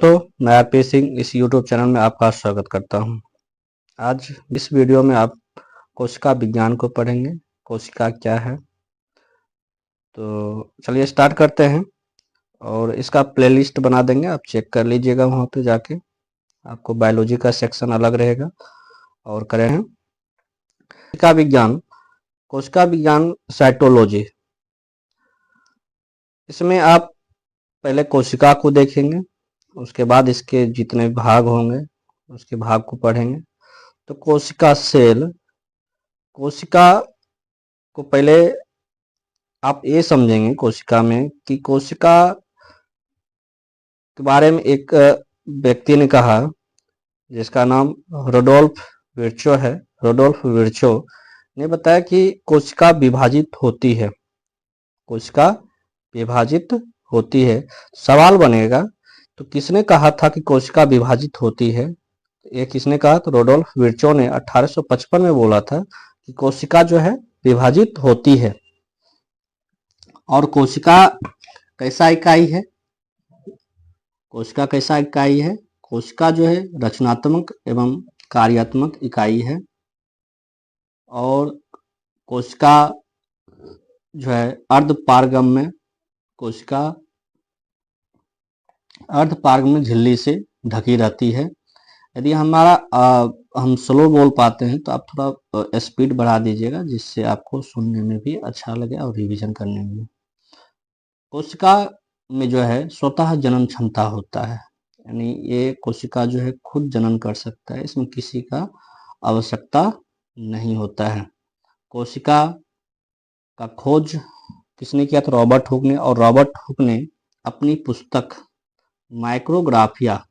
दोस्तों, मैं आरपी सिंह इस यूट्यूब चैनल में आपका स्वागत करता हूं। आज इस वीडियो में आप कोशिका विज्ञान को पढ़ेंगे। कोशिका क्या है, तो चलिए स्टार्ट करते हैं। और इसका प्लेलिस्ट बना देंगे, आप चेक कर लीजिएगा वहां पे जाके। आपको बायोलॉजी का सेक्शन अलग रहेगा और करें हैं कोशिका विज्ञान साइटोलॉजी। इसमें आप पहले कोशिका को देखेंगे, उसके बाद इसके जितने भाग होंगे उसके भाग को पढ़ेंगे। तो कोशिका सेल, कोशिका को पहले आप ये समझेंगे कोशिका में कि कोशिका के बारे में एक व्यक्ति ने कहा जिसका नाम रोडोल्फ विर्चो है। रोडोल्फ विर्चो ने बताया कि कोशिका विभाजित होती है। कोशिका विभाजित होती है। सवाल बनेगा तो किसने कहा था कि कोशिका विभाजित होती है? ये किसने कहा? तो रोडोल्फ विर्चो ने 1855 में बोला था कि कोशिका जो है विभाजित होती है। और कोशिका कैसा इकाई है? कोशिका कैसा इकाई है? कोशिका जो है रचनात्मक एवं कार्यात्मक इकाई है। और कोशिका जो है अर्धपारगम्य, कोशिका अर्धपारगम्य झिल्ली से ढकी रहती है। यदि हम स्लो बोल पाते हैं तो आप थोड़ा स्पीड बढ़ा दीजिएगा, जिससे आपको सुनने में भी अच्छा लगे और रिवीजन करने में। कोशिका में जो है स्वतः जनन क्षमता होता है, यानी ये कोशिका जो है खुद जनन कर सकता है, इसमें किसी का आवश्यकता नहीं होता है। कोशिका का खोज किसने किया था? रॉबर्ट हुक ने। और रॉबर्ट हुक ने अपनी पुस्तक माइक्रोग्राफिया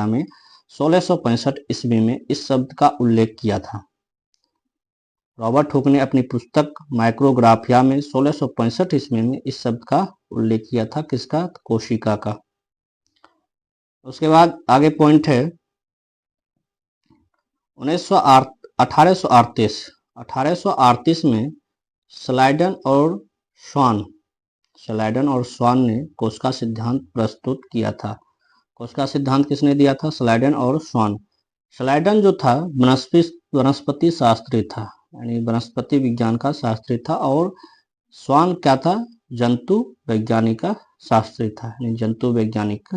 में 1665 ईस्वी में इस शब्द का उल्लेख किया था। रॉबर्ट हुक ने अपनी पुस्तक माइक्रोग्राफिया में 1665 ईस्वी में इस शब्द का उल्लेख किया था। किसका? कोशिका का। उसके बाद आगे पॉइंट है 1838 में स्लाइडन और स्वान ने कोशिका सिद्धांत प्रस्तुत किया था। कोशिका सिद्धांत किसने दिया था? स्लाइडन और स्वान। स्लाइडन जो था वनस्पति शास्त्री था, यानी वनस्पति विज्ञान का शास्त्री था। और स्वान क्या था? जंतु वैज्ञानिक का शास्त्री था, यानी जंतु वैज्ञानिक।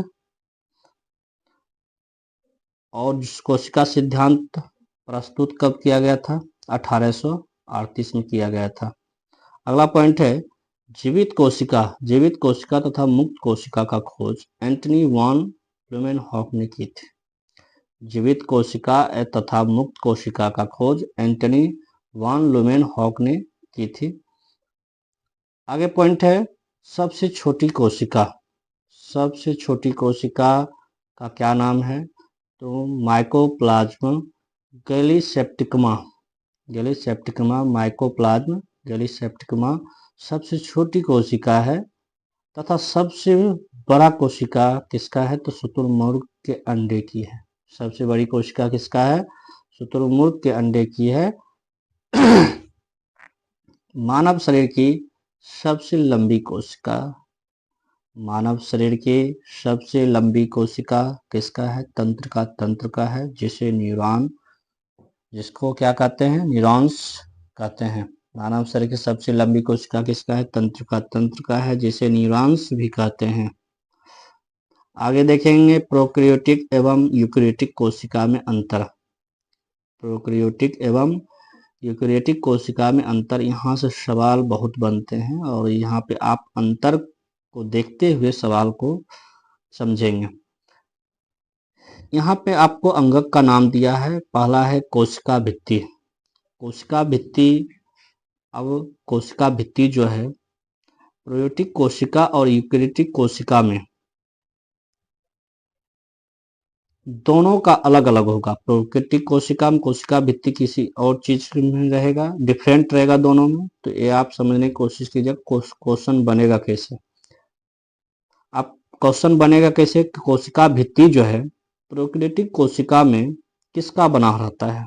और कोशिका सिद्धांत प्रस्तुत कब किया गया था? 1838 में किया गया था। अगला पॉइंट है जीवित कोशिका तथा मुक्त कोशिका का खोज एंटनी वॉन ल्यूमेनहॉक ने की थी। जीवित कोशिका तथा मुक्त कोशिका का खोज एंटनी वॉन ल्यूमेनहॉक ने की थी। आगे पॉइंट है सबसे छोटी कोशिका का क्या नाम है? तो माइकोप्लाज्मा गैलीसेप्टिकमा सबसे छोटी कोशिका है। तथा सबसे बड़ा कोशिका किसका है? तो शुतुरमुर्ग के अंडे की है। सबसे बड़ी कोशिका किसका है? शुतुरमुर्ग के अंडे की है। मानव शरीर की सबसे लंबी कोशिका किसका है? तंत्र का है, जिसको क्या कहते हैं? न्यूरॉन्स कहते हैं। मानव शरीर की सबसे लंबी कोशिका किसका है? तंत्र का है, जिसे न्यूरॉन्स भी कहते हैं। आगे देखेंगे प्रोकैरियोटिक एवं यूकैरियोटिक कोशिका में अंतर। यहाँ से सवाल बहुत बनते हैं और यहाँ पे आप अंतर को देखते हुए सवाल को समझेंगे। यहाँ पे आपको अंगक का नाम दिया है। पहला है कोशिका भित्ति। अब कोशिका भित्ति जो है प्रोकैरियोटिक कोशिका और यूकैरियोटिक कोशिका में दोनों का अलग अलग होगा। प्रोकैरियोटिक कोशिका में कोशिका भित्ति किसी और चीज में रहेगा, डिफरेंट रहेगा दोनों में। तो ये आप समझने की कोशिश कीजिए क्वेश्चन बनेगा कैसे। कोशिका भित्ति जो है प्रोकैरियोटिक कोशिका में किसका बना रहता है?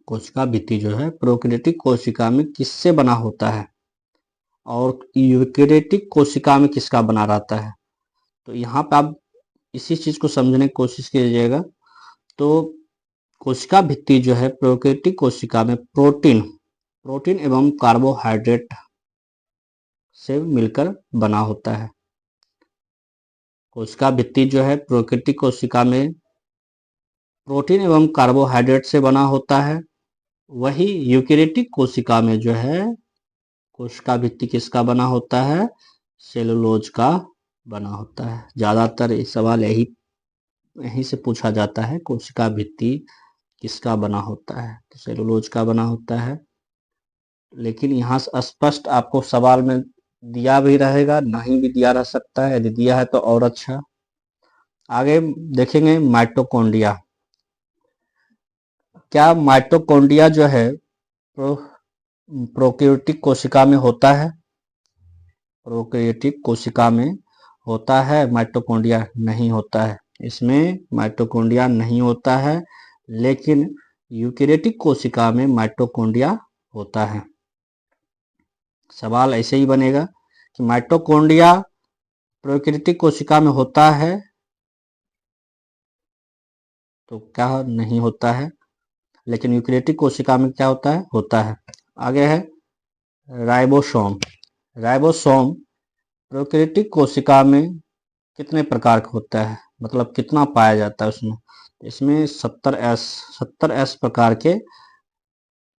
कोशिका भित्ति जो है प्रोकैरियोटिक कोशिका में किससे बना होता है? और यूकैरियोटिक कोशिका में किसका बना रहता है? तो यहाँ पे आप इसी चीज को समझने की कोशिश कीजिएगा। तो कोशिका भित्ति जो है प्रोकैरियोटिक कोशिका में प्रोटीन एवं कार्बोहाइड्रेट से मिलकर बना होता है। कोशिका भित्ति जो है प्रोकैरियोटिक कोशिका में प्रोटीन एवं कार्बोहाइड्रेट से बना होता है। वही यूकेरियोटिक कोशिका में जो है कोशिका भित्ति किसका बना होता है? सेलुलोज का बना होता है। ज्यादातर ये सवाल यहीं से पूछा जाता है, कोशिका भित्ति किसका बना होता है? तो सेलुलोज का बना होता है। लेकिन यहाँ से स्पष्ट आपको सवाल में दिया भी रहेगा, नहीं भी दिया रह सकता है। यदि दिया है तो और अच्छा। आगे देखेंगे माइटोकॉन्ड्रिया। क्या माइटोकॉन्ड्रिया जो है प्रोकैरियोटिक कोशिका में होता है? प्रोकैरियोटिक कोशिका में होता है माइटोकॉन्ड्रिया? नहीं होता है, इसमें माइटोकॉन्ड्रिया नहीं होता है। लेकिन यूकेरियोटिक कोशिका में माइटोकॉन्ड्रिया होता है। सवाल ऐसे ही बनेगा कि माइटोकॉन्ड्रिया प्रोकैरियोटिक कोशिका में होता है, तो क्या नहीं होता है। लेकिन यूकेरियोटिक कोशिका में क्या होता है? होता है। आगे है राइबोसोम। राइबोसोम प्रोकैरियोटिक कोशिका में कितने प्रकार का होता है, मतलब कितना पाया जाता है उसमें? इसमें 70S प्रकार के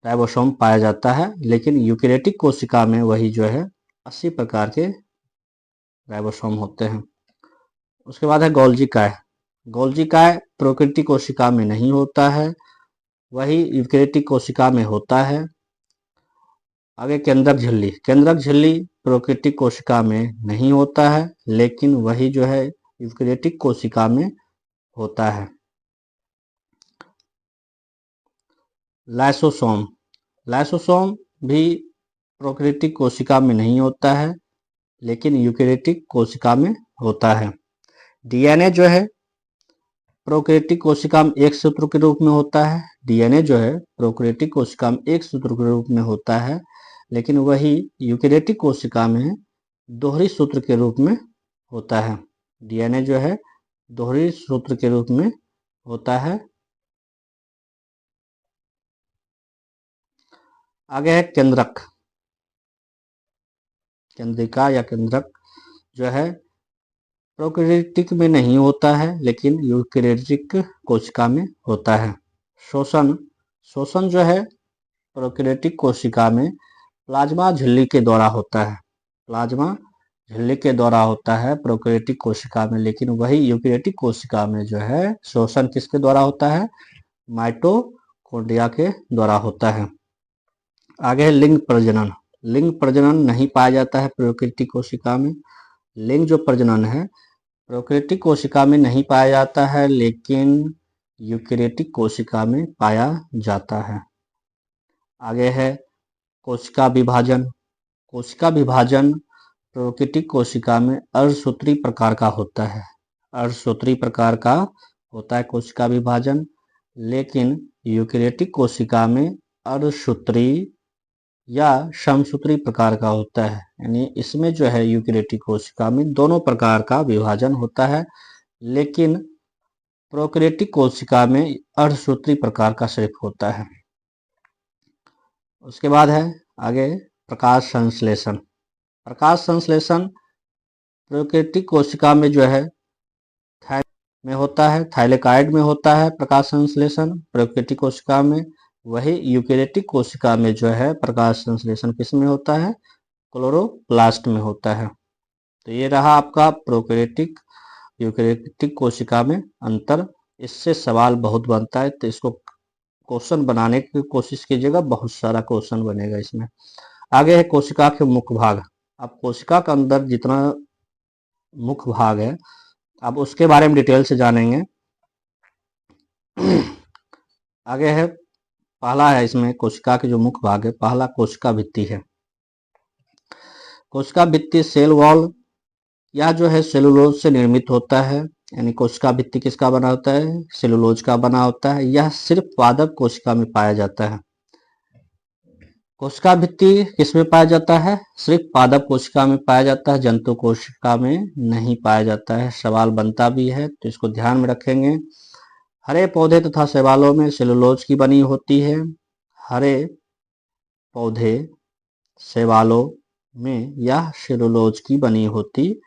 राइबोसोम पाया जाता है। लेकिन यूकेरियोटिक कोशिका में वही जो है 80 प्रकार के राइबोसोम होते हैं। उसके बाद है गोल्जी काय। गोल्जी काय प्रोकैरियोटिक कोशिका में नहीं होता है, वही यूकेरियोटिक कोशिका में होता है। आगे केंद्रक झिल्ली। केंद्रक झिल्ली प्रोकैरियोटिक कोशिका में नहीं होता है, लेकिन वही जो है यूकेरियोटिक कोशिका में होता है। लाइसोसोम। लाइसोसोम भी प्रोकैरियोटिक कोशिका में नहीं होता है, लेकिन यूकेरियोटिक कोशिका में होता है। डीएनए जो है प्रोकैरियोटिक कोशिका में एक सूत्र के रूप में होता है। डीएनए जो है प्रोकैरियोटिक कोशिका में एक सूत्र के रूप में होता है, लेकिन वही यूकेरियोटिक कोशिका में दोहरी सूत्र के रूप में होता है। डीएनए जो है दोहरी सूत्र के रूप में होता है। आगे है केंद्रक। केंद्रिका या केंद्रक जो है प्रोकैरियोटिक में नहीं होता है, लेकिन यूकेरियोटिक कोशिका में होता है। शोषण। शोषण जो है प्रोकैरियोटिक कोशिका में प्लाज्मा झिल्ली के द्वारा होता है। प्लाज्मा झिल्ली के द्वारा होता है प्रोकैरियोटिक कोशिका में, लेकिन वही यूकेरियोटिक कोशिका में जो है शोषण किसके द्वारा होता है? माइटोकॉन्ड्रिया के द्वारा होता है। आगे है लिंग प्रजनन। लिंग प्रजनन नहीं पाया जाता है प्रोकैरियोटिक कोशिका में। लिंग जो प्रजनन है प्रोकैरियोटिक कोशिका में नहीं पाया जाता है, लेकिन यूकेरियोटिक कोशिका में पाया जाता है। आगे है कोशिका विभाजन। कोशिका विभाजन प्रोकैरियोटिक कोशिका में अर्धसूत्री प्रकार का होता है। अर्धसूत्री प्रकार का होता है कोशिका विभाजन, लेकिन यूकेरियोटिक कोशिका में अर्धसूत्री या समसूत्री प्रकार का होता है। यानी इसमें जो है यूकेरियोटिक कोशिका में दोनों प्रकार का विभाजन होता है, लेकिन प्रोकैरियोटिक कोशिका में अर्धसूत्री प्रकार का सिर्फ होता है। उसके बाद है आगे प्रकाश संश्लेषण। प्रकाश संश्लेषण प्रोकैरियोटिक कोशिका में जो है में होता है, थाइलेकॉइड में होता है प्रकाश संश्लेषण प्रोकैरियोटिक कोशिका में। वही यूकेरियोटिक कोशिका में जो है प्रकाश संश्लेषण किस में होता है? क्लोरोप्लास्ट में होता है। तो ये रहा आपका प्रोकैरियोटिक यूकेरियोटिक कोशिका में अंतर। इससे सवाल बहुत बनता है, तो इसको क्वेश्चन बनाने की कोशिश कीजिएगा, बहुत सारा क्वेश्चन बनेगा इसमें। आगे है कोशिका के मुख्य भाग। अब कोशिका के अंदर जितना मुख्य भाग है, अब उसके बारे में डिटेल से जानेंगे। आगे है पहला है इसमें कोशिका के जो मुख्य भाग है, पहला कोशिका भित्ति है। कोशिका भित्ति सेल वॉल यह जो है सेलुलोज से निर्मित होता है। यानी कोशिका भित्ति किसका बना होता है? सेलुलोज का बना होता है। यह सिर्फ पादप कोशिका में पाया जाता है। कोशिका भित्ति किसमें पाया जाता है? सिर्फ पादप कोशिका में पाया जाता है, जंतु कोशिका में नहीं पाया जाता है। सवाल बनता भी है तो इसको ध्यान में रखेंगे। हरे पौधे तथा शैवालों में सेलुलोज की बनी होती है। हरे पौधे शैवालों में यह सेलुलोज की बनी होती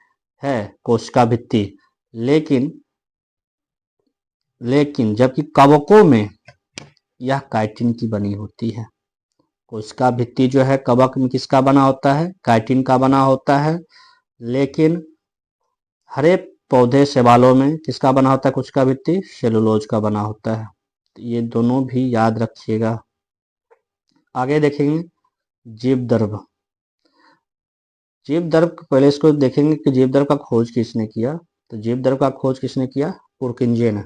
है कोशिका भित्ति, लेकिन जबकि कवकों में यह काइटिन की बनी होती है। कोशिका भित्ति जो है कवक में किसका बना होता है? काइटिन का बना होता है। लेकिन हरे पौधे शैवालों में किसका बना होता है कोशिका भित्ति? सेलुलोज का बना होता है। तो ये दोनों भी याद रखिएगा। आगे देखेंगे जीवद्रव। जीवद्रव पहले इसको देखेंगे कि जीवद्रव का खोज किसने किया। तो जीवद्रव का खोज किसने किया? पुरकिंजे ने।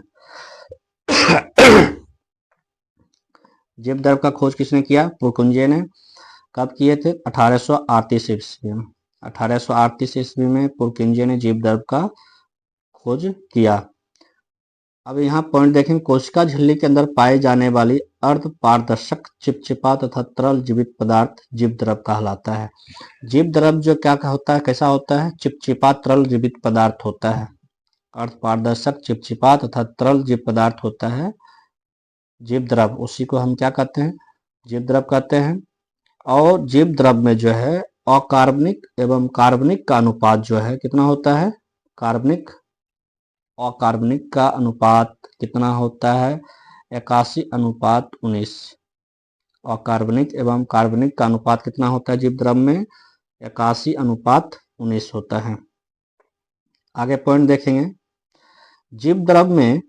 जीवद्रव का खोज किसने किया? पुरकिंजे ने। कब किए थे? 1838 ईस्वी में। 1838 ईस्वी में पुरकिंजे ने जीवद्रव का खोज किया। अब यहाँ पॉइंट देखें, कोशिका झिल्ली के अंदर पाए जाने वाली अर्ध पारदर्शक चिपचिपा तथा तरल जीवित पदार्थ जीवद्रव कहलाता है। जीवद्रव जो क्या होता है, कैसा होता है? चिपचिपा तरल जीवित पदार्थ होता है। अर्ध पारदर्शक चिपचिपा तथा तरल जीवित पदार्थ होता है जीवद्रव, उसी को हम क्या कहते हैं? जीवद्रव कहते हैं। और जीवद्रव में जो है अकार्बनिक एवं कार्बनिक का अनुपात जो है कितना होता है? कार्बनिक अकार्बनिक का अनुपात कितना होता है? 81:19। अकार्बनिक एवं कार्बनिक का अनुपात कितना होता है जीवद्रव में? 81:19 होता है। आगे पॉइंट देखेंगे, जीवद्रव में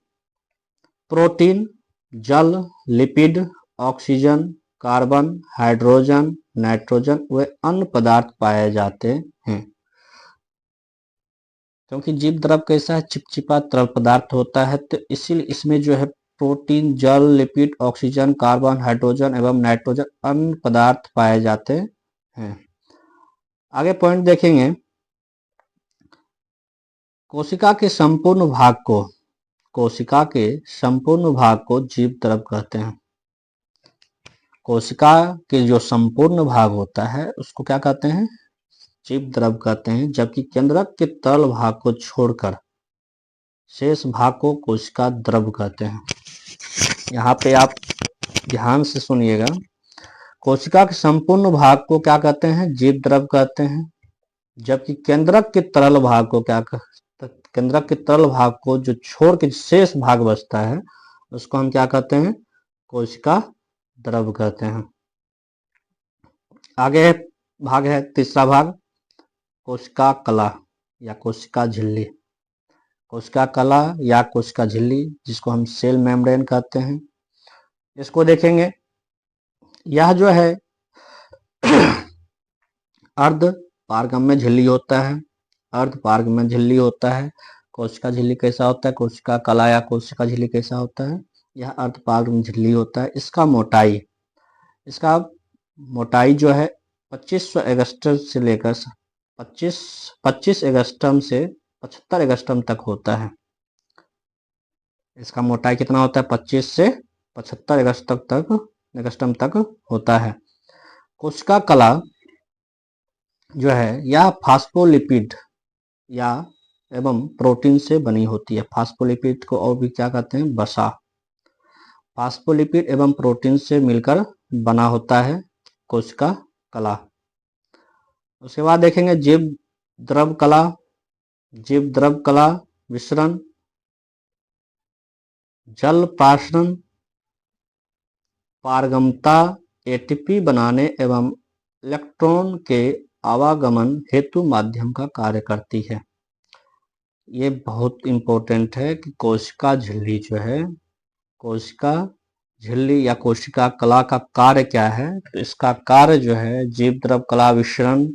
प्रोटीन, जल, lipid, oxygen, carbon, hydrogen, nitrogen व अन्य पदार्थ पाए जाते हैं। क्योंकि जीवद्रव कैसा है? चिपचिपा तरल पदार्थ होता है, तो इसीलिए इसमें जो है प्रोटीन, जल, लिपिड, ऑक्सीजन, कार्बन, हाइड्रोजन एवं नाइट्रोजन अन्य पदार्थ पाए जाते हैं। आगे पॉइंट देखेंगे, कोशिका के संपूर्ण भाग को जीवद्रव कहते हैं। कोशिका के जो संपूर्ण भाग होता है उसको क्या कहते हैं? जीवद्रव कहते हैं। जबकि केंद्रक के तरल भाग को छोड़कर शेष भाग को कोशिका द्रव कहते हैं। यहाँ पे आप ध्यान से सुनिएगा, कोशिका के संपूर्ण भाग को क्या कहते हैं? जीवद्रव कहते हैं। जबकि केंद्रक के तरल भाग को केंद्रक के तरल भाग को जो छोड़ के शेष भाग बचता है उसको हम क्या कहते हैं? कोशिका द्रव कहते हैं। आगे भाग है तीसरा भाग, कोशिका कला या कोशिका झिल्ली। कोशिका कला या कोशिका झिल्ली, जिसको हम सेल मेम्ब्रेन कहते हैं, इसको देखेंगे। यह जो है अर्ध पारगम्य झिल्ली होता है। अर्ध पारगम्य झिल्ली होता है। कोशिका झिल्ली कैसा होता है? कोशिका कला या कोशिका झिल्ली कैसा होता है? यह अर्ध पारगम्य झिल्ली होता है। इसका मोटाई जो है 2500 एंगस्ट्रम से लेकर 25 एंगस्ट्रम से 75 एंगस्ट्रम तक होता है। इसका मोटाई कितना होता है? 25 से 75 एंगस्ट्रम तक होता है। कोशिका कला जो है यह फास्फोलिपिड या एवं प्रोटीन से बनी होती है। फास्फोलिपिड को और भी क्या कहते हैं? वसा। फास्फोलिपिड एवं प्रोटीन से मिलकर बना होता है कोशिका कला। उसके बाद देखेंगे जीवद्रव कला विसरण, जल प्राशरण, पारगम्यता, एटीपी बनाने एवं इलेक्ट्रॉन के आवागमन हेतु माध्यम का कार्य करती है। ये बहुत इंपॉर्टेंट है कि कोशिका झिल्ली जो है, कोशिका झिल्ली या कोशिका कला का कार्य क्या है? तो इसका कार्य जो है जीवद्रव कला विसरण,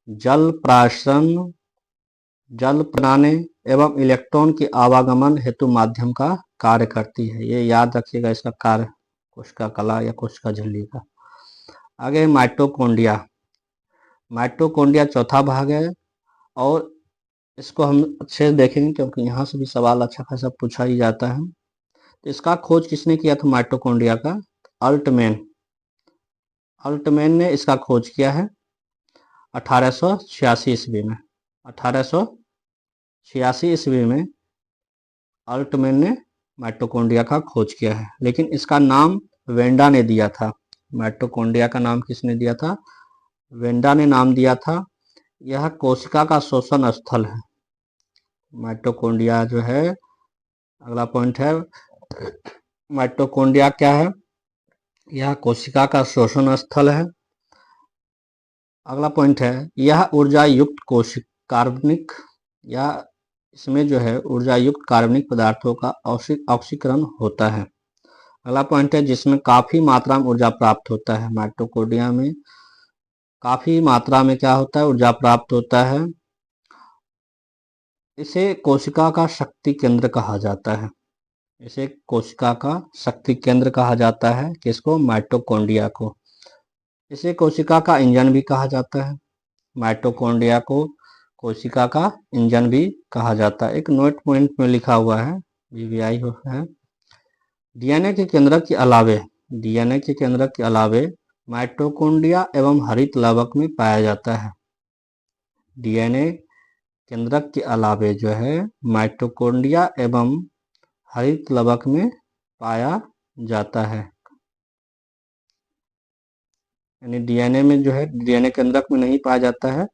जल प्राशरण, जल बनाने एवं इलेक्ट्रॉन के आवागमन हेतु माध्यम का कार्य करती है। ये याद रखिएगा इसका कार्य कोशिका कला या कोशिका झिल्ली का। आगे माइटोकॉन्ड्रिया चौथा भाग है और इसको हम अच्छे से देखेंगे क्योंकि यहाँ से भी सवाल अच्छा खासा पूछा ही जाता है। तो इसका खोज किसने किया था माइटोकॉन्ड्रिया का? अल्टमैन ने इसका खोज किया है 1886 ईस्वी में। 1886 ईस्वी में अल्टमैन ने माइटोकॉन्ड्रिया का खोज किया है, लेकिन इसका नाम वेंडा ने दिया था। माइटोकॉन्ड्रिया का नाम किसने दिया था? वेंडा ने नाम दिया था। यह कोशिका का शोषण स्थल है। माइटोकॉन्ड्रिया जो है, अगला पॉइंट है, माइटोकॉन्ड्रिया क्या है? यह कोशिका का शोषण स्थल है। अगला पॉइंट है, यह ऊर्जा युक्त कोशिक कार्बनिक या इसमें जो है ऊर्जा युक्त कार्बनिक पदार्थों का ऑक्सीकरण होता है। अगला पॉइंट है, जिसमें काफी मात्रा में ऊर्जा प्राप्त होता है। माइटोकॉन्ड्रिया में काफी मात्रा में क्या होता है? ऊर्जा प्राप्त होता है। इसे कोशिका का शक्ति केंद्र कहा जाता है। इसे कोशिका का शक्ति केंद्र कहा जाता है। किसको? माइटोकॉन्ड्रिया को। इसे कोशिका का इंजन भी कहा जाता है। माइटोकॉन्ड्रिया को कोशिका का इंजन भी कहा जाता है। एक नोट पॉइंट में लिखा हुआ है, वीवीआई है, डीएनए के केंद्रक के अलावे माइटोकॉन्ड्रिया एवं हरित लवक में पाया जाता है। डीएनए केंद्रक के अलावे जो है माइटोकॉन्ड्रिया एवं हरित लवक में पाया जाता है। यानी डीएनए में जो है, डीएनए केंद्रक में नहीं पाया जाता है,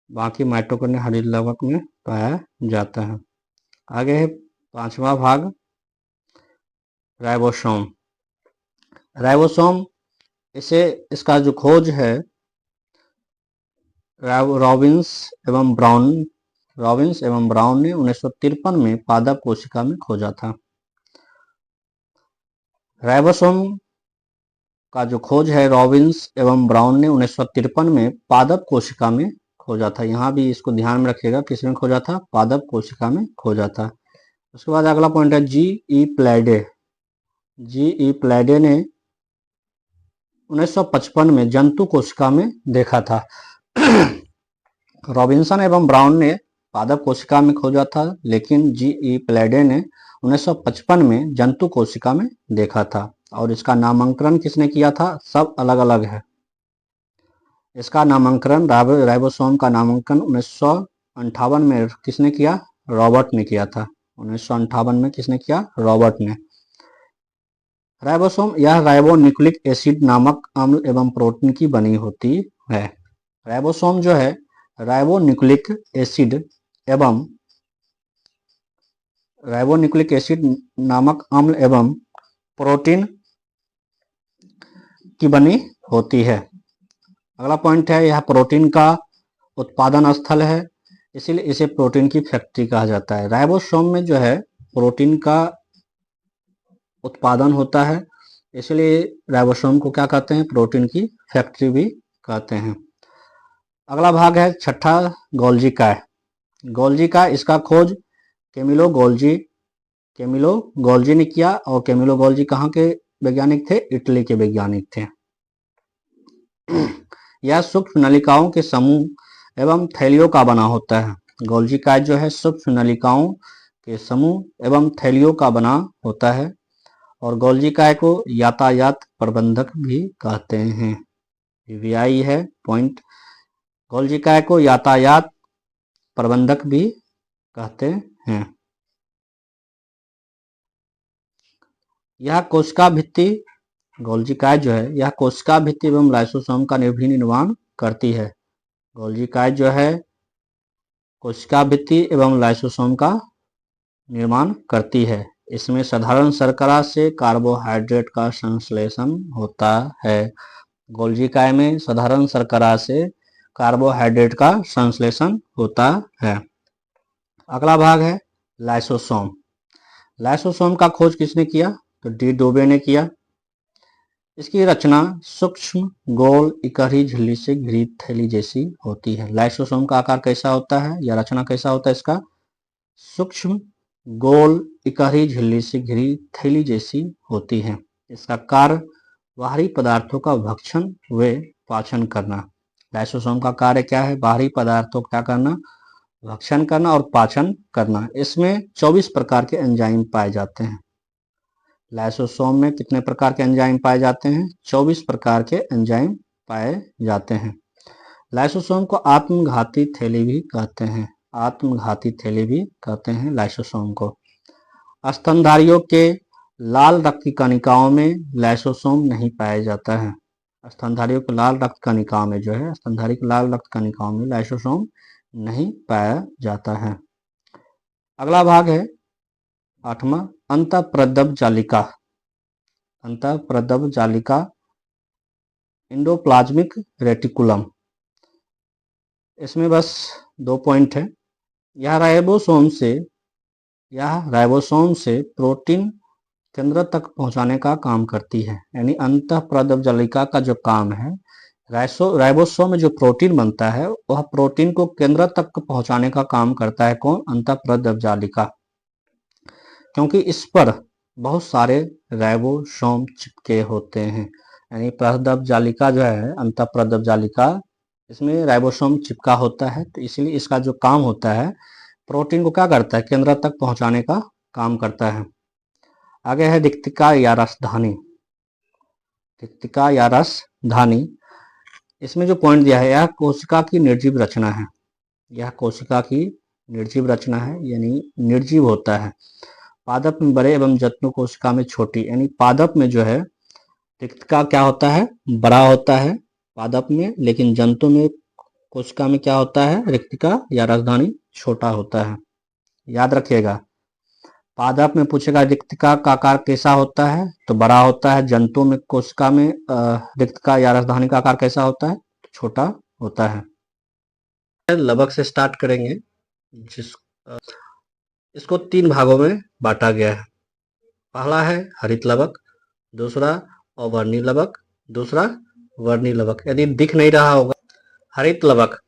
बाकी माइटोकॉन्ड्रिया हरित लवक में पाया जाता है। आगे है 5वां भाग, राइबोसोम। राइबोसोम, इसका जो खोज है रॉबिन्स एवं ब्राउन ने 1953 में पादप कोशिका में खोजा था। राइबोसोम का जो खोज है रॉबिन्स एवं ब्राउन ने 1953 में पादप कोशिका में खोजा था। यहाँ भी इसको ध्यान में रखिएगा, किसने खोजा था? पादप कोशिका में खोजा था। उसके बाद अगला पॉइंट है जी.ई. प्लैडे ने 1955 में जंतु कोशिका में देखा था। रॉबिन्सन एवं ब्राउन ने पादप कोशिका में खोजा था, लेकिन जी.ई. प्लैडे ने 1955 में जंतु कोशिका में देखा था। और इसका नामांकन किसने किया था? सब अलग अलग है। इसका नामांकन, राइबोसोम का नामांकन 1958 में किसने किया? रॉबर्ट ने किया था। 1958 में किसने किया? रॉबर्ट ने। राइबोसोम, यह राइबोन्यूक्लिक एसिड नामक अम्ल एवं प्रोटीन की बनी होती है। राइबोसोम जो है राइबोन्यूक्लिक एसिड नामक अम्ल एवं प्रोटीन की बनी होती है। अगला पॉइंट है, यह प्रोटीन का उत्पादन स्थल है, इसीलिए इसे प्रोटीन की फैक्ट्री कहा जाता है। राइबोसोम में जो है प्रोटीन का उत्पादन होता है, इसलिए राइबोसोम को क्या कहते हैं? प्रोटीन की फैक्ट्री भी कहते हैं। अगला भाग है 6ठा, गोल्जी काय। इसका खोज कैमिलो गोल्जी ने किया। और कैमिलो गोल्जी कहाँ के वैज्ञानिक थे? इटली के वैज्ञानिक थे। यह सूक्ष्म नलिकाओं के समूह एवं थैलियों का बना होता है। गोल्जी काय जो है सूक्ष्म नलिकाओं के समूह एवं थैलियों का बना होता है। और गोल्जी काय को यातायात प्रबंधक भी कहते हैं। वीवीआई है पॉइंट। गोल्जी काय को यातायात प्रबंधक भी कहते हैं। यह कोशिका भित्ति, गोल्जी काय जो है यह कोशिका भित्ति एवं लाइसोसोम का भी निर्माण करती है। गोल्जी काय जो है कोशिका भित्ति एवं लाइसोसोम का निर्माण करती है। इसमें साधारण शर्करा से कार्बोहाइड्रेट का संश्लेषण होता है। गोल्जी काय में साधारण शर्करा से कार्बोहाइड्रेट का संश्लेषण होता है। अगला भाग है लाइसोसोम। लाइसोसोम का खोज किसने किया? तो डी डोबे ने किया। इसकी रचना सूक्ष्म गोल इकहरी झिल्ली से घिरी थैली जैसी होती है। लाइसोसोम का आकार कैसा होता है या रचना कैसा होता है इसका? सूक्ष्म गोल इकहरी झिल्ली से घिरी थैली जैसी होती है। इसका कार्य बाहरी पदार्थों का भक्षण व पाचन करना। लाइसोसोम का कार्य क्या है? बाहरी पदार्थों का क्या करना? भक्षण करना और पाचन करना। इसमें 24 प्रकार के एंजाइम पाए जाते हैं। लाइसोसोम में कितने प्रकार के एंजाइम पाए जाते हैं? 24 प्रकार के एंजाइम पाए जाते हैं। लाइसोसोम को आत्मघाती थैली भी कहते हैं। आत्मघाती थैली भी कहते हैं लाइसोसोम को। स्तनधारियों के लाल रक्त की कणिकाओं में लाइसोसोम नहीं पाया जाता है। स्तनधारियों के लाल रक्त कणिकाओं में जो है, स्तनधारी के लाल रक्त कणिकाओं में लाइसोसोम नहीं पाया जाता है। अगला भाग है 8वां, अंतःप्रदब जालिका। अंतःप्रदब जालिका एंडोप्लाज्मिक रेटिकुलम। इसमें बस 2 पॉइंट है। यह राइबोसोम से प्रोटीन केंद्र तक पहुंचाने का काम करती है। यानी अंतःप्रदब जालिका का जो काम है, राइबोसोम में जो प्रोटीन बनता है वह प्रोटीन को केंद्र तक पहुंचाने का काम करता है। कौन? अंतःप्रदब जालिका। क्योंकि इस पर बहुत सारे राइबोसोम चिपके होते हैं। यानी प्रदब जालिका जो है, अंतःप्रदब जालिका, इसमें राइबोसोम चिपका होता है, तो इसलिए इसका जो काम होता है, प्रोटीन को क्या करता है? केंद्र तक पहुंचाने का काम करता है। आगे है रिक्तिका या रसधानी। रिक्तिका या रसधानी, इसमें जो पॉइंट दिया है, यह कोशिका की निर्जीव रचना है। यह कोशिका की निर्जीव रचना है, यानी निर्जीव होता है। पादप में बड़े एवं जत्नु कोशिका में छोटी। यानी पादप में जो है रिक्तिका क्या होता है? बड़ा होता है पादप में, लेकिन जंतु में, कोशिका में क्या होता है? रिक्तिका या राजधानी छोटा होता है। याद रखिएगा, पादप में पूछेगा रिक्तिका का आकार कैसा होता है, तो बड़ा होता है। जंतु में, कोशिका में रिक्तिका या राजधानी का आकार कैसा होता है? छोटा होता है। लवक से स्टार्ट करेंगे, इसको 3 भागों में बांटा गया है। पहला है हरित लवक, दूसरा अवर्णीय लवक, दूसरा वर्णीय लवक। यदि दिख नहीं रहा होगा, हरित लवक,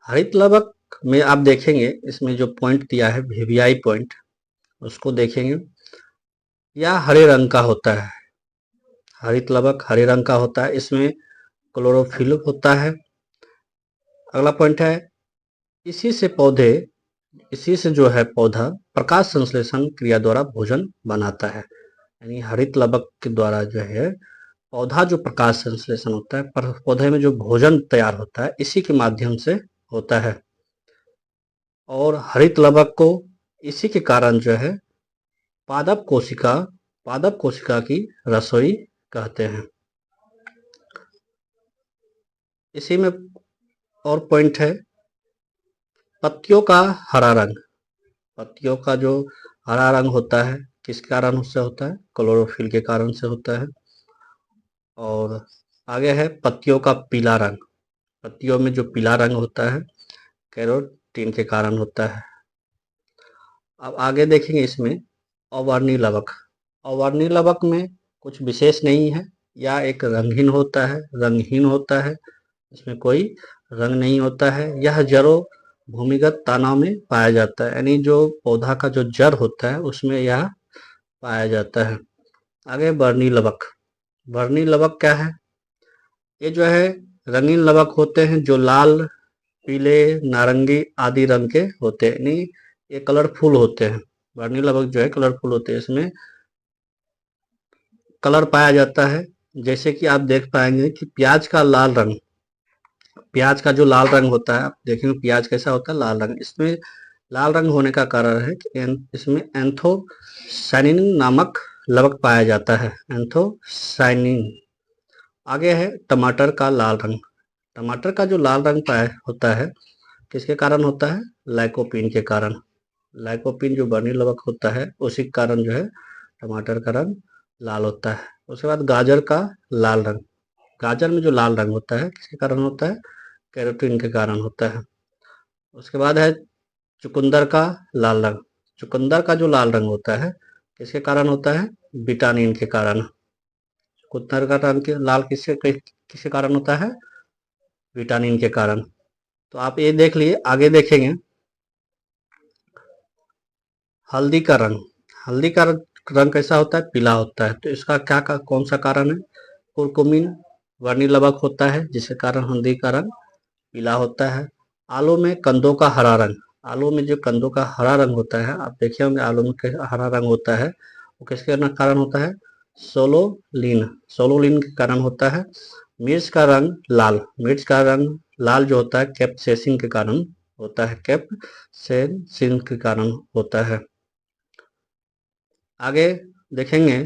हरित लवक में आप देखेंगे इसमें जो पॉइंट दिया है, वीवीआई पॉइंट, उसको देखेंगे, यह हरे रंग का होता है। हरित लवक हरे रंग का होता है, इसमें क्लोरोफिल होता है। अगला पॉइंट है, इसी से जो है पौधा प्रकाश संश्लेषण क्रिया द्वारा भोजन बनाता है। यानी हरित लवक के द्वारा जो है पौधा जो प्रकाश संश्लेषण होता है, पौधे में जो भोजन तैयार होता है, इसी के माध्यम से होता है। और हरित लवक को इसी के कारण जो है पादप कोशिका की रसोई कहते हैं। इसी में और पॉइंट है, पत्तियों का हरा रंग। पत्तियों का जो हरा रंग होता है, किस कारण से होता है? क्लोरोफिल के कारण से होता है। और आगे है पत्तियों का पीला रंग। पत्तियों में जो पीला रंग होता है, कैरोटीन के कारण होता है। अब आगे देखेंगे इसमें अवर्णीय लवक। अवर्णीय लवक में कुछ विशेष नहीं है, या एक रंगहीन होता है, इसमें कोई रंग नहीं होता है। यह जड़ों भूमिगत तनाव में पाया जाता है। यानी जो पौधा का जो जड़ होता है उसमें यह पाया जाता है। आगे वर्णीय लवक। वर्णीय लवक क्या है? ये जो है रंगीन लवक होते हैं, जो लाल, पीले, नारंगी आदि रंग के होते हैं। यानी ये कलरफुल होते हैं। वर्णीय लवक जो है कलरफुल होते हैं, इसमें कलर पाया जाता है। जैसे कि आप देख पाएंगे कि प्याज का लाल रंग, प्याज का जो लाल रंग होता है, आप देखेंगे प्याज कैसा होता है? लाल रंग। इसमें लाल रंग होने का कारण है कि इसमें एंथोसायनिन नामक लवक पाया जाता है। एंथोसायनिन। आगे है टमाटर का लाल रंग। टमाटर का जो लाल रंग होता है, किसके कारण होता है? लाइकोपीन के कारण। लाइकोपीन जो वर्णीय लवक होता है, उसी के कारण जो है टमाटर का रंग लाल होता है। उसके बाद गाजर का लाल रंग। गाजर में जो लाल रंग होता है, किसके कारण होता है? कैरोटीन के कारण होता है। उसके बाद है चुकंदर का लाल रंग। चुकंदर का जो लाल रंग होता है, किसके कारण होता है? विटामिन के कारण। चुकंदर का रंग लाल किसके कारण होता है? विटामिन के कारण। तो आप ये देख लिए। आगे देखेंगे हल्दी का रंग। हल्दी का रंग कैसा होता है? पीला होता है। तो इसका कौन सा कारण है? कुरकुमिन वर्णीय लवक होता है, जिसके कारण हल्दी का रंग पीला होता है। आलू में कंदों का हरा रंग। आलू में जो कंदों का हरा रंग होता है, आप देखे होंगे आलू में हरा रंग होता है, वो किसके कारण होता है? सोलोलिन, सोलोलिन के कारण होता है। मिर्च का रंग लाल, मिर्च का रंग लाल जो होता है कैप्सेसिन के कारण होता है, कैप्सेसिन के कारण होता है। आगे देखेंगे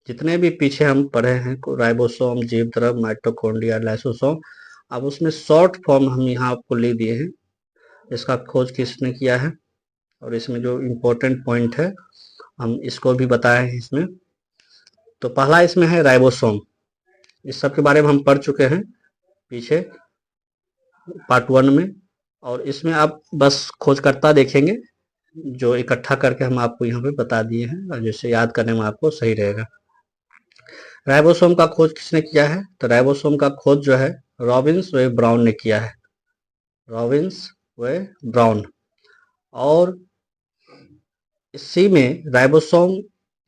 जितने भी पीछे हम पढ़े हैं राइबोसोम, जीवद्रव, माइटोकॉन्ड्रिया, लाइसोसोम, अब उसमें शॉर्ट फॉर्म हम यहाँ आपको ले दिए हैं, इसका खोज किसने किया है और इसमें जो इम्पोर्टेंट पॉइंट है हम इसको भी बताए हैं इसमें। तो पहला इसमें है राइबोसोम, इस सब के बारे में हम पढ़ चुके हैं पीछे पार्ट 1 में, और इसमें आप बस खोजकर्ता देखेंगे जो इकट्ठा करके हम आपको यहाँ पे बता दिए हैं, और जैसे याद करने में आपको सही रहेगा। राइबोसोम का खोज किसने किया है? तो राइबोसोम का खोज जो है रॉबिन्स व ब्राउन ने किया है, रॉबिन्स व ब्राउन। और इसी में राइबोसोम,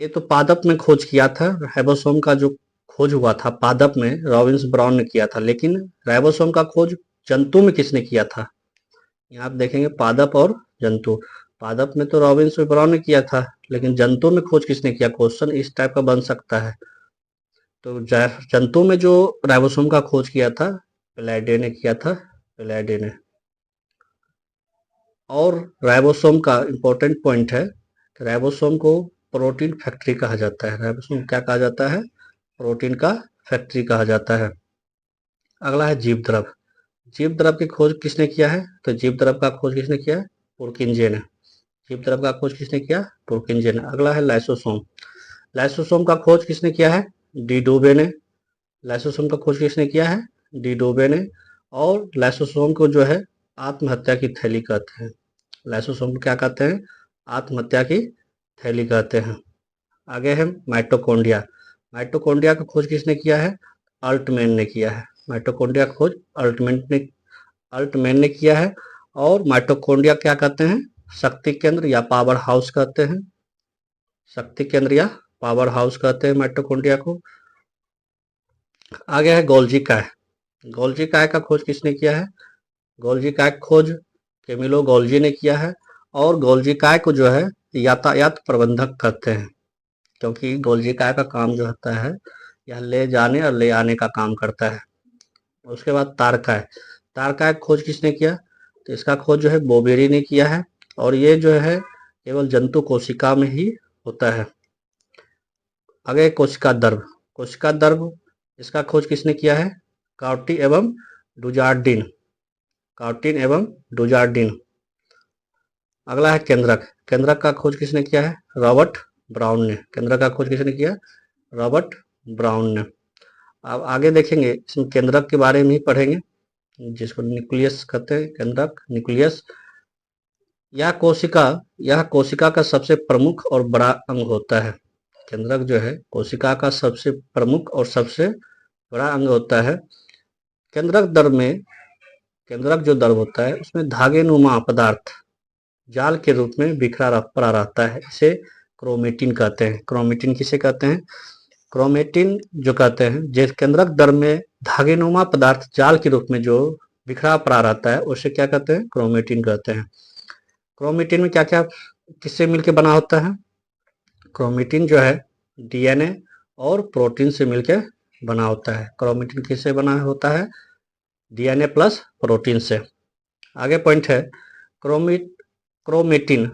ये तो पादप में खोज किया था, राइबोसोम का जो खोज हुआ था पादप में रॉबिन्स ब्राउन ने किया था, लेकिन राइबोसोम का खोज जंतु में किसने किया था? यहाँ आप देखेंगे पादप और जंतु, पादप में तो रॉबिन्स ब्राउन ने किया था, लेकिन जंतु में खोज किसने किया? क्वेश्चन इस टाइप का बन सकता है। तो जंतु में जो राइबोसोम का खोज किया था पिलाइडे ने किया था, पिलाइडे ने। और राइबोसोम का इम्पोर्टेंट पॉइंट है, राइबोसोम को प्रोटीन फैक्ट्री कहा जाता है। राइबोसोम क्या कहा जाता है? प्रोटीन का फैक्ट्री कहा जाता है। अगला है जीवद्रव, जीवद्रव की खोज किसने किया है? तो जीवद्रव का खोज किसने किया है? पुरकिंजे ने। जीवद्रव का खोज किसने किया? पुरकिंजे ने। अगला है लाइसोसोम, लाइसोसोम का खोज किसने किया है? डी डूबे ने। लाइसोसोम का खोज किसने किया है? डी डूबे ने। और लाइसोसोम को जो है आत्महत्या की थैली कहते हैं, लाइसोसोम को क्या कहते हैं? आत्महत्या की थैली कहते हैं। आगे है माइटोकॉन्ड्रिया, माइटोकॉन्ड्रिया का खोज किसने किया है? अल्टमैन ने किया है। माइटोकॉन्ड्रिया का खोज अल्टमैन ने किया है। और माइटोकॉन्ड्रिया क्या कहते हैं? शक्ति केंद्र या पावर हाउस कहते हैं, शक्ति केंद्र या पावर हाउस कहते हैं माइटोकॉन्ड्रिया को। आगे है गोल्जी काय, गोल्जी काय का खोज किसने किया है? गोल्जी काय खोज कैमिलो गोल्जी ने किया है। और गोल्जी काय को जो है यातायात प्रबंधक कहते हैं, क्योंकि गोल्जी काय का काम जो होता है यह ले जाने और ले आने का काम करता है। उसके बाद तारकाय, तारकाय खोज किसने किया? तो इसका खोज जो है बोबेरी ने किया है, और ये जो है केवल जंतु कोशिका में ही होता है। आगे कोशिका द्रव, कोशिका द्रव इसका खोज किसने किया है? काउटी एवं डुजार्डिन, काउटिन एवं डुजार्डिन। अगला है केंद्रक, केंद्रक का खोज किसने किया है? रॉबर्ट ब्राउन ने। केंद्रक का खोज किसने किया? रॉबर्ट ब्राउन ने। अब आगे देखेंगे इसमें केंद्रक के बारे में ही पढ़ेंगे, जिसको न्यूक्लियस कहते हैं, केंद्रक न्यूक्लियस। यह कोशिका का सबसे प्रमुख और बड़ा अंग होता है। केंद्रक जो है कोशिका का सबसे प्रमुख और सबसे बड़ा अंग होता है। केंद्रक द्रव में, केंद्रक जो द्रव होता है उसमें धागे नुमा पदार्थ जाल के रूप में बिखरा पड़ा रहता है, इसे क्रोमेटिन कहते हैं। क्रोमेटिन किसे कहते हैं? क्रोमेटिन जो कहते हैं, जिस केंद्रक द्रव में धागेनुमा पदार्थ जाल के रूप में जो बिखरा पड़ा रहता है उसे क्या कहते हैं? क्रोमेटिन कहते हैं। क्रोमेटिन में क्या क्या किससे मिलकर बना होता है? क्रोमेटिन जो है डीएनए और प्रोटीन से मिलकर बना होता है। क्रोमेटिन किससे बना होता है? डीएनए प्लस प्रोटीन से। आगे पॉइंट है क्रोमेटिन,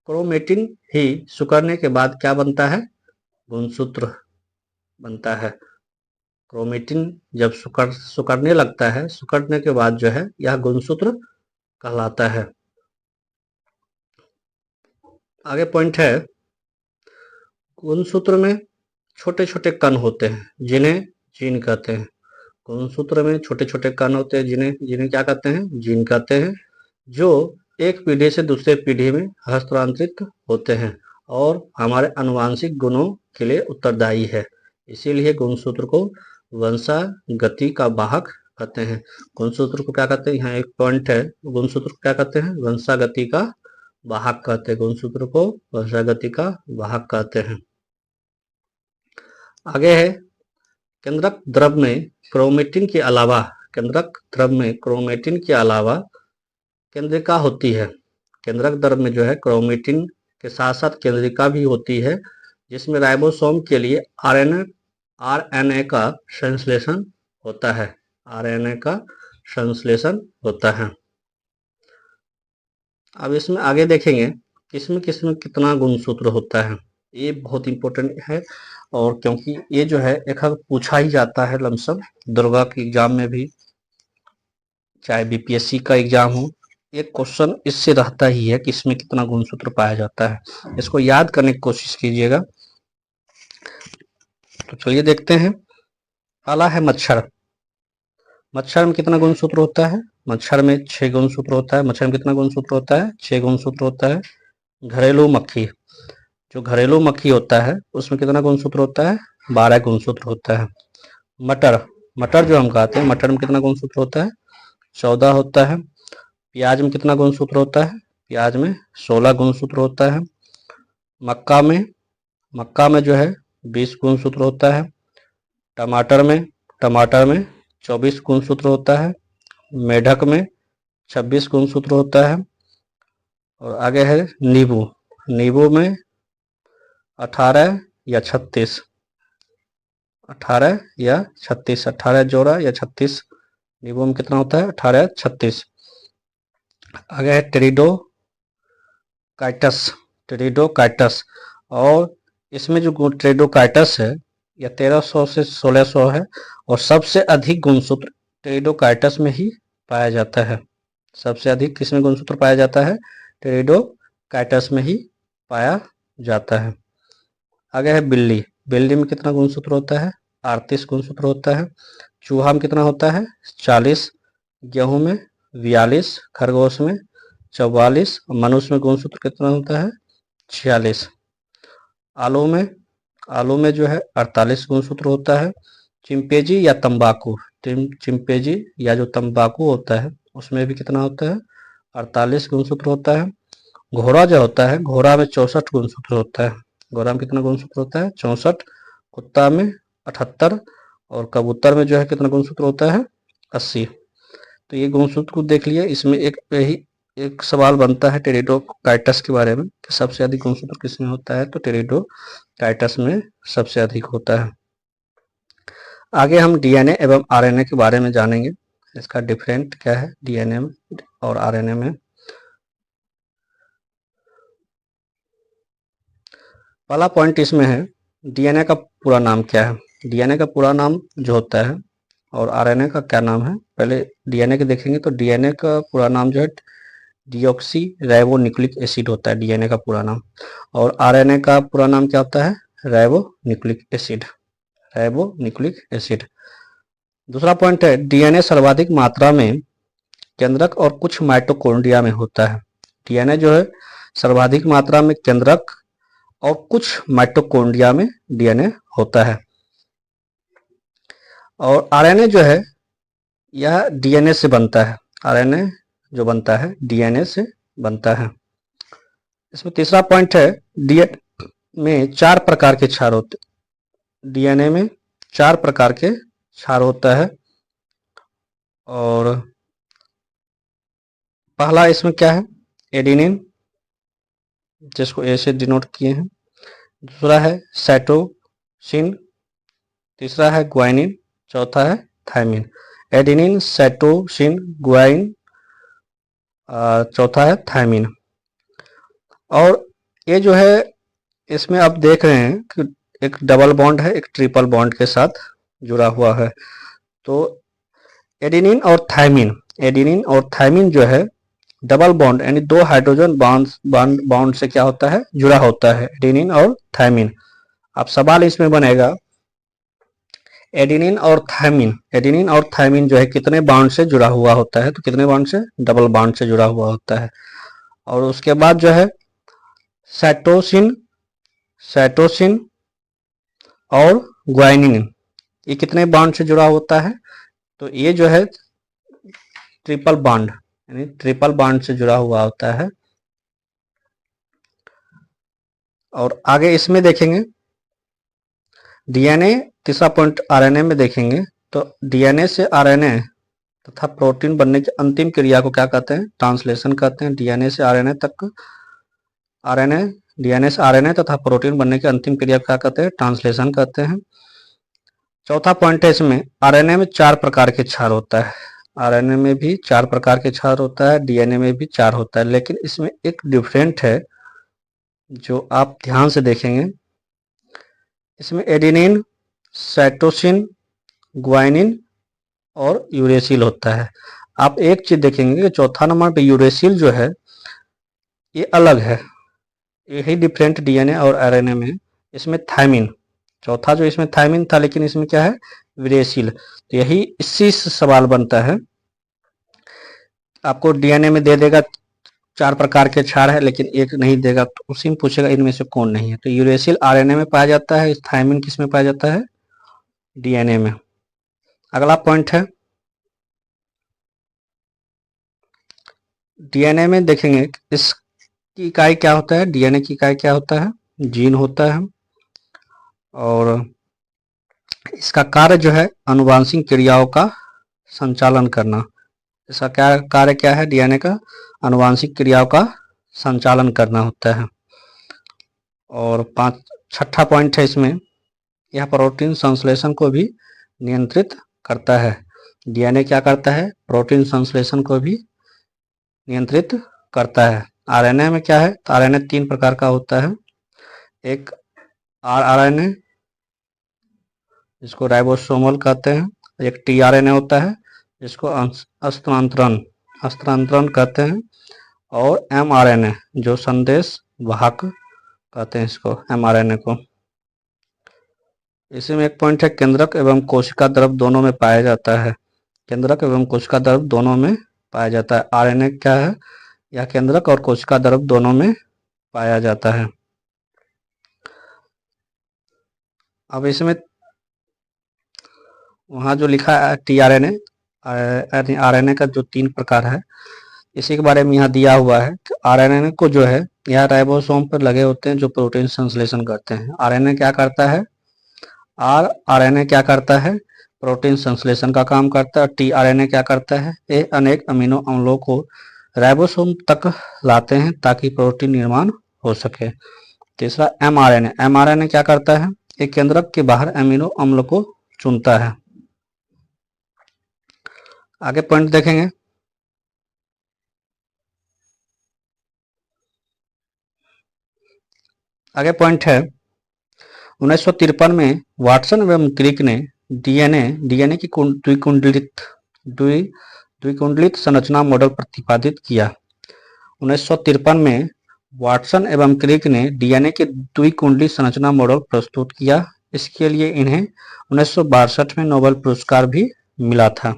क्रोमेटिन ही सिकुड़ने के बाद क्या बनता है? गुणसूत्र बनता है। क्रोमेटिन जब सिकुड़ने लगता है, सिकुड़ने के बाद जो है यह गुणसूत्र कहलाता है। आगे पॉइंट है गुणसूत्र में छोटे छोटे कण होते हैं जिन्हें जीन कहते हैं। गुणसूत्र में छोटे छोटे कण होते हैं जिन्हें जिन्हें क्या कहते हैं? जीन कहते हैं, जो एक पीढ़ी से दूसरे पीढ़ी में हस्तांतरित होते हैं और हमारे आनुवांशिक गुणों के लिए उत्तरदायी है। इसीलिए गुणसूत्र को वंशागति का वाहक कहते हैं। गुणसूत्र को क्या कहते हैं? यहाँ एक पॉइंट है, गुणसूत्र को क्या कहते हैं? वंशागति का वाहक कहते हैं। गुणसूत्र को वंशागति का वाहक कहते हैं। आगे है केंद्रक द्रव में क्रोमेटिन के अलावा, केंद्रक द्रव में क्रोमेटिन के अलावा केंद्रिका होती है। केंद्रक द्रव में जो है क्रोमेटिन के साथ साथ केंद्रिका भी होती है, जिसमें राइबोसोम के लिए आरएनए का संश्लेषण होता है। आरएनए का संश्लेषण होता है। अब इसमें आगे देखेंगे किसमें कितना गुणसूत्र होता है। ये बहुत इंपॉर्टेंट है, और क्योंकि ये जो है एक पूछा ही जाता है लमसम, दुर्गा के एग्जाम में भी, चाहे बीपीएससी का एग्जाम हो, एक क्वेश्चन इससे रहता ही है कि इसमें कितना गुणसूत्र पाया जाता है। इसको याद करने की कोशिश कीजिएगा। तो चलिए देखते हैं। पहला है मच्छर। मच्छर में कितना गुणसूत्र होता है? मच्छर में 6 गुणसूत्र होता है। मच्छर में कितना गुणसूत्र होता है? 6 गुणसूत्र होता है। घरेलू मक्खी, जो घरेलू मक्खी होता है उसमें कितना गुणसूत्र होता है? 12 गुणसूत्र होता है। मटर जो हम कहते हैं, मटर में कितना गुणसूत्र होता है? 14 होता है। प्याज में कितना गुणसूत्र होता है? प्याज में 16 गुणसूत्र होता है। मक्का में जो है 20 गुणसूत्र होता है। टमाटर में 24 गुणसूत्र होता है। मेढक में 26 गुणसूत्र होता है। और आगे है नींबू में 18 या 36, 18 या 36, 18 जोड़ा या 36, नींबू में कितना होता है? 18 या 36। आगे है टेरिडोकाइटस, और इसमें जो टेरिडोकाइटस है यह 1300 से 1600 है, और सबसे अधिक गुणसूत्र टेरिडोकाइटस में ही पाया जाता है। सबसे अधिक किसमें गुणसूत्र पाया जाता है? टेरिडोकाइटस में ही पाया जाता है। आगे है बिल्ली में कितना गुणसूत्र होता है? 38 गुणसूत्र होता है। चूहा में कितना होता है? 40। गेहूं में 42, खरगोश में 44, मनुष्य में गुणसूत्र कितना होता है? 46। आलू में जो है 48 गुणसूत्र होता है। चिंपैंजी या तंबाकू होता है उसमें भी कितना होता है? 48 गुणसूत्र होता है। घोड़ा जो होता है, घोड़ा में 64 गुणसूत्र होता है। घोड़ा में कितना गुणसूत्र होता है? 64। कुत्ता में 78, और कबूतर में जो है कितना गुणसूत्र होता है? 80। तो ये गुणसूत्र को देख लिए। इसमें एक सवाल बनता है टेरिडोकाइटस के बारे में कि सबसे अधिक गुणसूत्र किसमें होता है, तो टेरिडोकाइटस में सबसे अधिक होता है। आगे हम डीएनए एवं आरएनए के बारे में जानेंगे। इसका डिफरेंट क्या है डीएनए और आरएनए में। पहला पॉइंट इसमें है, डीएनए का पूरा नाम क्या है? डीएनए का पूरा नाम जो होता है, और आरएनए का क्या नाम है? पहले डीएनए के देखेंगे। तो डीएनए का पूरा नाम जो है डीऑक्सी राइबो न्यूक्लिक एसिड होता है, डीएनए का पूरा नाम। और आरएनए का पूरा नाम क्या होता है? Ribo nucleic acid. दूसरा पॉइंट है, डीएनए सर्वाधिक मात्रा में केंद्रक और कुछ माइटोकॉन्ड्रिया में होता है। डीएनए जो है सर्वाधिक मात्रा में केंद्रक और कुछ माइटोकॉन्ड्रिया में डीएनए होता है। और आरएनए जो है यह डीएनए से बनता है। आरएनए जो बनता है डीएनए से बनता है। इसमें तीसरा पॉइंट है, डीएनए में 4 प्रकार के क्षार होते हैं। डीएनए में 4 प्रकार के क्षार होता है। और पहला इसमें क्या है? एडेनिन, जिसको ए से डिनोट किए हैं। दूसरा है साइटोसिन, तीसरा है ग्वानिन, चौथा है थायमिन। एडेनिन, साइटोसिन, ग्वानिन, चौथा है थायमिन। और ये जो है इसमें आप देख रहे हैं कि एक डबल बॉन्ड है, एक ट्रिपल बॉन्ड के साथ जुड़ा हुआ है। तो एडेनिन और थायमिन जो है डबल बॉन्ड यानी 2 हाइड्रोजन बॉन्ड से क्या होता है? जुड़ा होता है, एडेनिन और थायमिन। अब सवाल इसमें बनेगा, एडेनिन और थायमिन जो है कितने बॉन्ड से जुड़ा हुआ होता है? तो कितने बॉन्ड से? डबल बॉन्ड से जुड़ा हुआ होता है। और उसके बाद जो है साइटोसिन और ग्वानिन, ये कितने बॉन्ड से जुड़ा होता है? तो ये जो है ट्रिपल बॉन्ड से जुड़ा हुआ होता है। और आगे इसमें देखेंगे डीएनए। तीसरा पॉइंट आरएनए में देखेंगे। तो डीएनए से आरएनए तथा प्रोटीन बनने की अंतिम क्रिया को क्या कहते हैं? ट्रांसलेशन कहते हैं। डीएनए से आरएनए तक, आरएनए डीएनए से आरएनए तथा प्रोटीन बनने की अंतिम क्रिया क्या कहते हैं? ट्रांसलेशन कहते हैं। चौथा पॉइंट है इसमें, आरएनए में 4 प्रकार के क्षार होता है। आरएनए में भी 4 प्रकार के क्षार होता है, डीएनए में भी 4 होता है, लेकिन इसमें एक डिफरेंट है जो आप ध्यान से देखेंगे। इसमें एडेनिन, साइटोसिन, ग्वानिन और यूरेसिल होता है। आप एक चीज देखेंगे कि चौथा नंबर पे यूरेसिल जो है ये अलग है, यही डिफरेंट डीएनए और आरएनए में। इसमें थायमिन, चौथा जो इसमें थायमिन था, लेकिन इसमें क्या है? यूरेसिल। तो यही इसी से सवाल बनता है। आपको डीएनए में दे देगा 4 प्रकार के क्षार है, लेकिन एक नहीं देगा, तो उसी में पूछेगा इनमें से कौन नहीं है। तो यूरेसिल आरएनए में पाया जाता है, थायमिन किस में पाया जाता है? डीएनए में। अगला पॉइंट है, डीएनए में देखेंगे इसकी इकाई क्या होता है? डीएनए की इकाई क्या होता है? जीन होता है। और इसका कार्य जो है आनुवांशिक क्रियाओं का संचालन करना। इसका क्या कार्य क्या है? डीएनए का आनुवांशिक क्रियाओं का संचालन करना होता है। और छठा पॉइंट है इसमें, यह प्रोटीन संश्लेषण को भी नियंत्रित करता है। डीएनए क्या करता है? प्रोटीन संश्लेषण को भी नियंत्रित करता है। आरएनए में क्या है? तो आरएनए 3 प्रकार का होता है। एक आरएनए जिसको राइबोसोमल कहते हैं, एक टीआरएनए होता है जिसको हस्तांतरण कहते हैं, और एमआरएनए जो संदेश वाहक कहते हैं इसको, एमआरएनए को। इसी में एक पॉइंट है, केंद्रक एवं कोशिका द्रव दोनों में पाया जाता है। केंद्रक एवं कोशिका द्रव दोनों में पाया जाता है। आरएनए क्या है? यह केंद्रक और कोशिका द्रव दोनों में पाया जाता है। अब इसमें वहाँ जो लिखा है टीआरएनए, आरएनए का जो 3 प्रकार है, इसी के बारे में यहाँ दिया हुआ है कि आरएनए को जो है यह राइबोसोम पर लगे होते हैं जो प्रोटीन संश्लेषण करते हैं। आरएनए क्या करता है? आरएनए क्या करता है? प्रोटीन संश्लेषण का काम करता है। टीआरएनए क्या करता है? ये अनेक अमीनो अम्लों को राइबोसोम तक लाते हैं ताकि प्रोटीन निर्माण हो सके। तीसरा एमआरएनए, एमआरएनए क्या करता है? एक केंद्रक के बाहर अमीनो अम्ल को चुनता है। आगे पॉइंट देखेंगे, आगे पॉइंट है 1953 में वाटसन एवं क्रिक ने डीएनए की द्विकुंडलित संरचना मॉडल प्रतिपादित किया। 1953 में वाटसन एवं क्रिक ने डीएनए के द्विकुंडलित संरचना मॉडल प्रस्तुत किया। इसके लिए इन्हें 1962 में नोबेल पुरस्कार भी मिला था।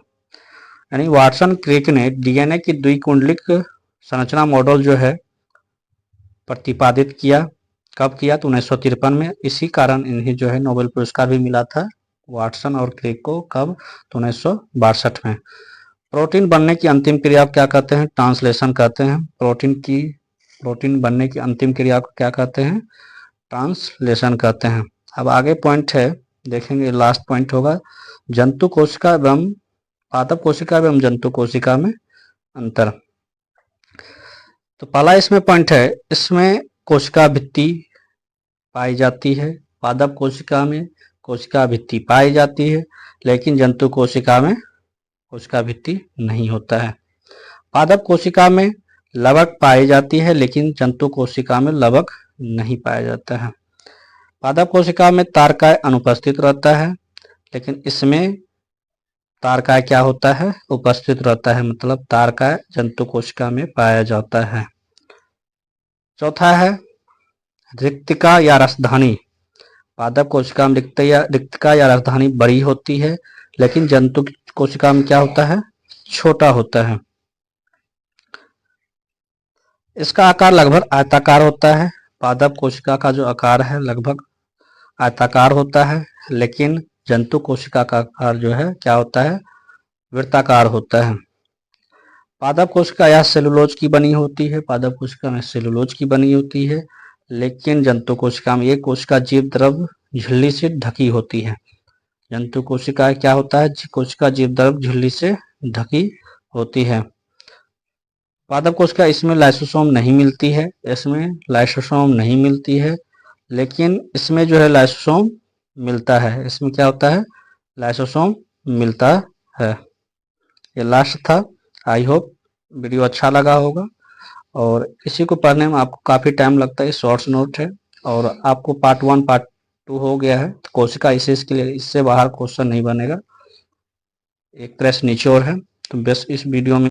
यानी वाटसन क्रिक ने डीएनए की द्विकुंडलित संरचना मॉडल जो है प्रतिपादित किया। कब किया? तो 1953 में। इसी कारण इन्हें जो है नोबेल पुरस्कार भी मिला था, वाटसन और क्रिक को। कब? तो 1962 में। प्रोटीन बनने की अंतिम क्रिया को क्या कहते हैं? ट्रांसलेशन कहते हैं। प्रोटीन बनने की अंतिम क्रिया को क्या कहते हैं? ट्रांसलेशन कहते हैं। अब आगे पॉइंट है, देखेंगे लास्ट पॉइंट होगा, जंतु कोशिका एवं पादप कोशिका एवं जंतु कोशिका में अंतर। तो पहला इसमें पॉइंट है, इसमें कोशिका भित्ति पाई जाती है। पादप कोशिका में कोशिका भित्ति पाई जाती है, लेकिन जंतु कोशिका में कोशिका भित्ति नहीं होता है। पादप कोशिका में लवक पाई जाती है, लेकिन जंतु कोशिका में लवक नहीं पाया जाता है। पादप कोशिका में तारकाय अनुपस्थित रहता है, लेकिन इसमें तारकाय क्या होता है? उपस्थित रहता है, मतलब तारकाय जंतु कोशिका में पाया जाता है। चौथा है रिक्तिका या रसधानी। पादप कोशिका में रिक्तिका या रसधानी बड़ी होती है, लेकिन जंतु कोशिका में क्या होता है? छोटा होता है। इसका आकार लगभग आयताकार होता है। पादप कोशिका का जो आकार है लगभग आयताकार होता है, लेकिन जंतु कोशिका का आकार जो है क्या होता है? वृत्ताकार होता है। पादप कोशिका यह सेलुलोज की बनी होती है। पादप कोशिका में सेलुलोज की बनी होती है, लेकिन जंतु कोशिका में ये कोशिका जीव द्रव झिल्ली से ढकी होती है। जंतु कोशिका क्या होता है? कोशिका जीव द्रव झिल्ली से ढकी होती है। पादप कोशिका इसमें लाइसोसोम नहीं मिलती है, इसमें लाइसोसोम नहीं मिलती है, लेकिन इसमें जो है लाइसोसोम मिलता है। इसमें क्या होता है, लाइसोसोम मिलता है। ये लास्ट था। आई होप वीडियो अच्छा लगा होगा, और इसी को पढ़ने में आपको काफ़ी टाइम लगता है। शॉर्ट्स नोट है और आपको पार्ट 1 पार्ट 2 हो गया है। तो कोशिका इसके लिए इससे बाहर क्वेश्चन नहीं बनेगा, एक प्रश्न नीचे और है। तो बस इस वीडियो में